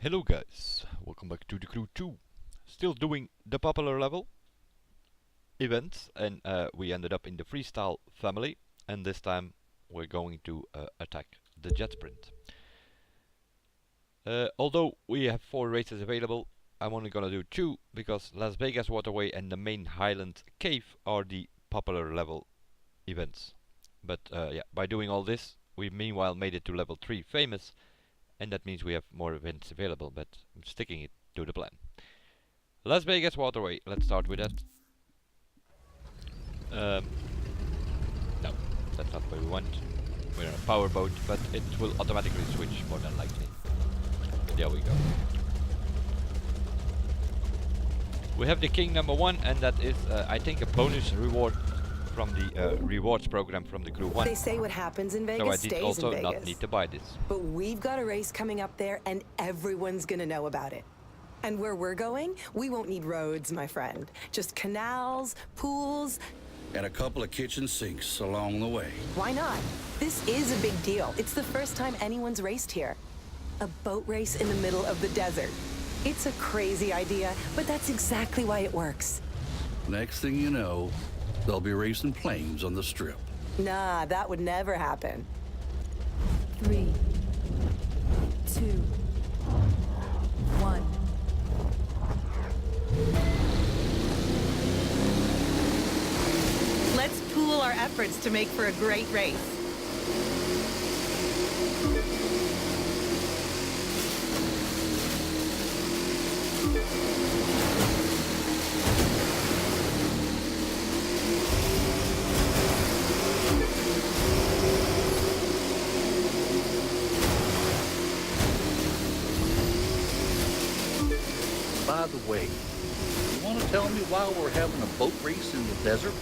Hello guys, welcome back to the Crew 2. Still doing the popular level events, and we ended up in the freestyle family, and this time we're going to attack the Jetsprint. Although we have 4 races available, I'm only gonna do 2 because Las Vegas Waterway and the main Highland Cave are the popular level events. But yeah, by doing all this, we meanwhile made it to level 3 famous, and that means we have more events available, but I'm sticking it to the plan. Las Vegas Waterway, let's start with that. No, that's not what we want. We're on a power boat, but it will automatically switch more than likely. There we go. We have the King number 1, and that is, I think, a bonus reward from the rewards program from the Crew 1. They say what happens in Vegas so I stays did also in Vegas. not need to buy this. But we've got a race coming up there, and everyone's gonna know about it. And where we're going, we won't need roads, my friend. Just canals, pools. And a couple of kitchen sinks along the way. Why not? This is a big deal. It's the first time anyone's raced here. A boat race in the middle of the desert. It's a crazy idea, but that's exactly why it works. Next thing you know, they'll be racing planes on the strip. Nah, that would never happen. 3, 2, 1. Let's pool our efforts to make for a great race. By the way, you want to tell me why we're having a boat race in the desert?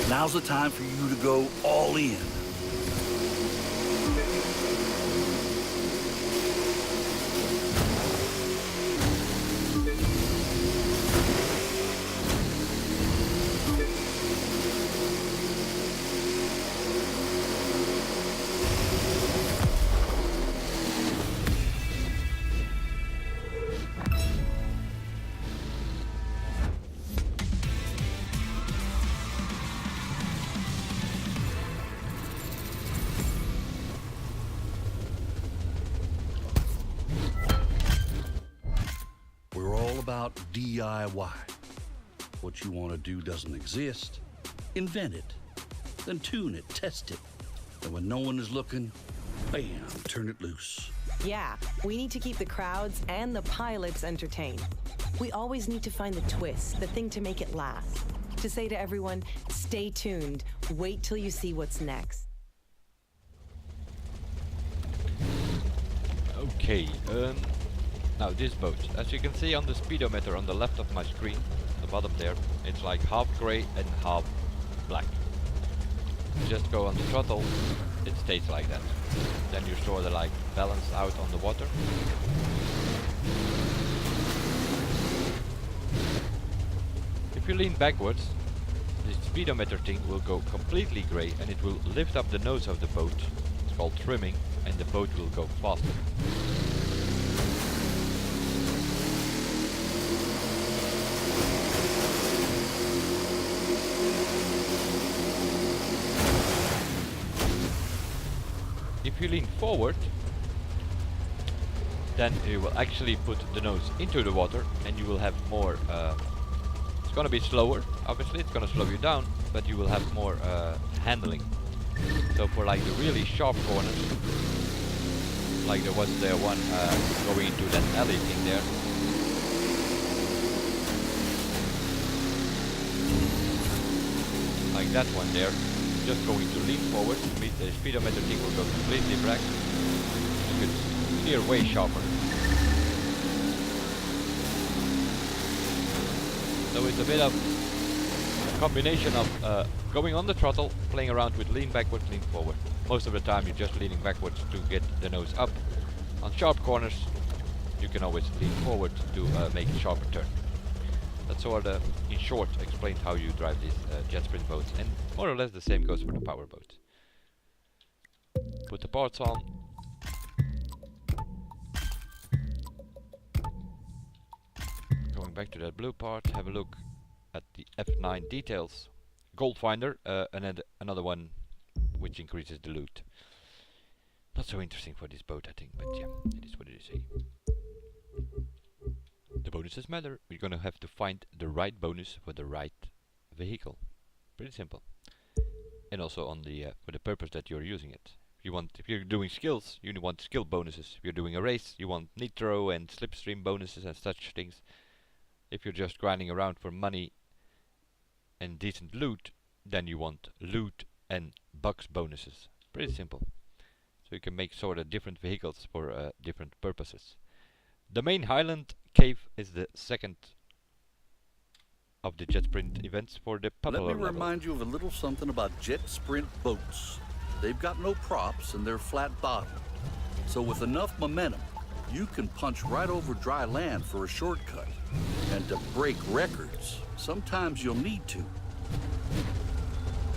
Now's the time for you to go all in. About DIY. What you want to do doesn't exist. Invent it. Then tune it, test it. And when no one is looking, bam, turn it loose. Yeah, we need to keep the crowds and the pilots entertained. We always need to find the twist, the thing to make it last. To say to everyone, stay tuned, wait till you see what's next. Okay, now this boat, as you can see on the speedometer on the left of my screen, the bottom there, it's like half grey and half black. You just go on the throttle, it stays like that. Then you sort of like balance out on the water. If you lean backwards, the speedometer thing will go completely grey and it will lift up the nose of the boat. It's called trimming, and the boat will go faster. if you lean forward, then you will actually put the nose into the water, and you will have more. It's gonna be slower. Obviously, it's gonna slow you down, but you will have more handling. So for like the really sharp corners, like there was there one going into that alley thing there. Like that one there, just going to lean forward, the speedometer thing will go completely black. You can steer way sharper. So it's a bit of a combination of going on the throttle, playing around with lean backwards, lean forward. Most of the time you're just leaning backwards to get the nose up. On sharp corners, you can always lean forward to make a sharper turn. That's sort of, in short, explained how you drive these Jetsprint boats, and more or less the same goes for the power boat. Put the parts on. Going back to that blue part, have a look at the F9 details. Gold finder, and then another one which increases the loot. Not so interesting for this boat, I think, but yeah, it is what it is. The bonuses matter. We're gonna have to find the right bonus for the right vehicle. Pretty simple. And also on the for the purpose that you're using it. If you're doing skills, you want skill bonuses. If you're doing a race, you want nitro and slipstream bonuses and such things. If you're just grinding around for money and decent loot, then you want loot and bucks bonuses. Pretty simple. So you can make sort of different vehicles for different purposes. The main Highland cave is the second of the Jetsprint events for the popular Let me level. remind you of a little something about Jetsprint boats. They've got no props and they're flat bottomed. So with enough momentum, you can punch right over dry land for a shortcut. And to break records, sometimes you'll need to.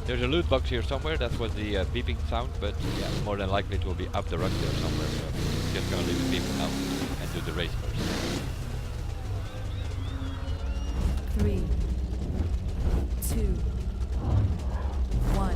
There's a loot box here somewhere. That was the beeping sound, but yeah, more than likely it will be up the rock there somewhere. So just gonna leave it beeping now and do the race first. 3, 2, 1.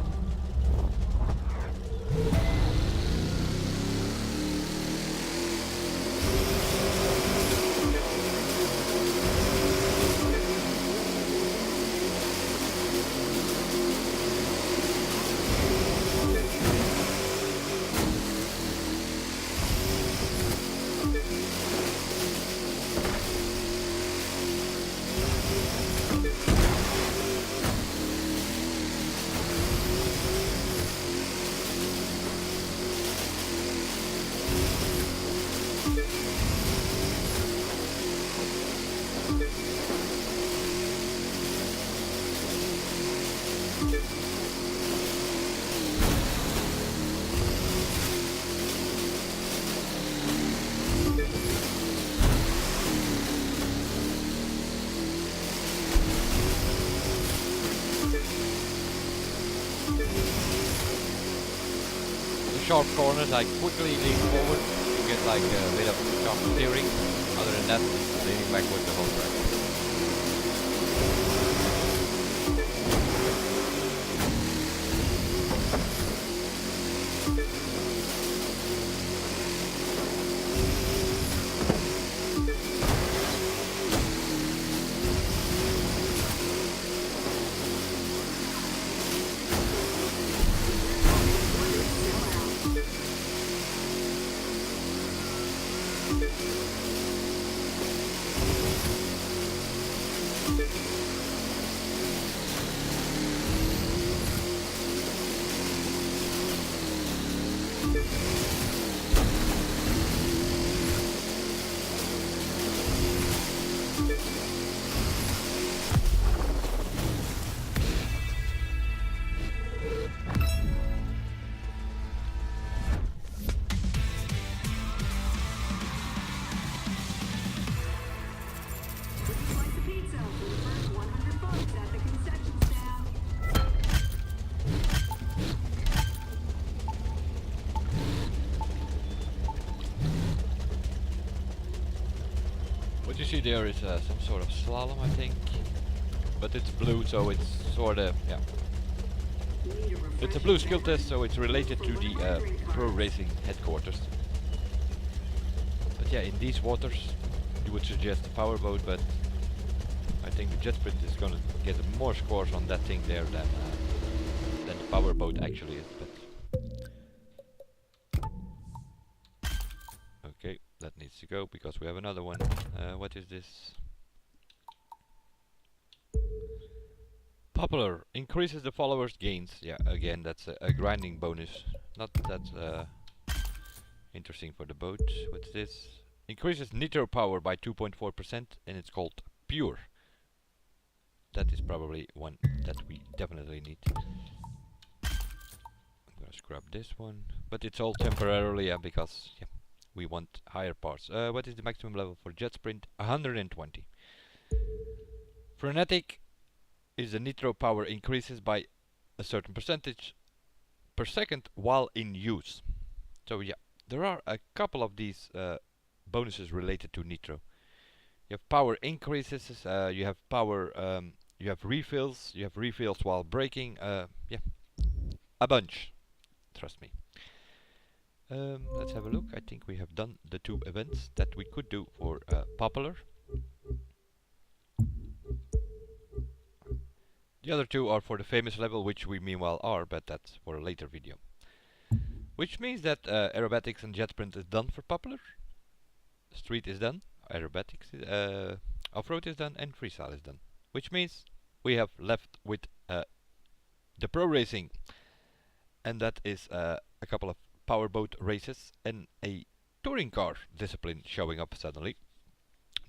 Sharp corners, I quickly lean forward to get like a bit of sharp steering. Other than that, leaning backward the whole track. What you see there is some sort of slalom, I think, but it's blue, so it's sort of, yeah, It's a blue skill test, so it's related to the pro racing headquarters. But yeah, in these waters, you would suggest a powerboat, but I think the Jetsprint is gonna get more scores on that thing there than the powerboat actually is. But okay, that needs to go because we have another one. What is this? Popular increases the followers' gains. Yeah, again, that's a grinding bonus. Not that interesting for the boat. What's this? Increases nitro power by 2.4%, and it's called Pure. That is probably one that we definitely need. I'm gonna scrub this one, but it's all temporarily, yeah, because yeah, we want higher parts. What is the maximum level for Jetsprint? 120. Frenetic is the nitro power increases by a certain percentage per second while in use. So yeah, there are a couple of these bonuses related to nitro. You have power increases, you have power, you have refills while braking, yeah, a bunch, trust me. Let's have a look. I think we have done the 2 events that we could do for Popular. The other 2 are for the famous level, which we meanwhile are, but that's for a later video. Which means that aerobatics and Jetsprint is done for Popular. Street is done, aerobatics, off-road is done, and freestyle is done. Which means we have left with the pro racing, and that is a couple of powerboat races and a touring car discipline showing up suddenly.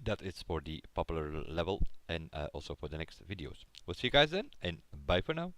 That is for the Popular level and also for the next videos. We'll see you guys then, and bye for now.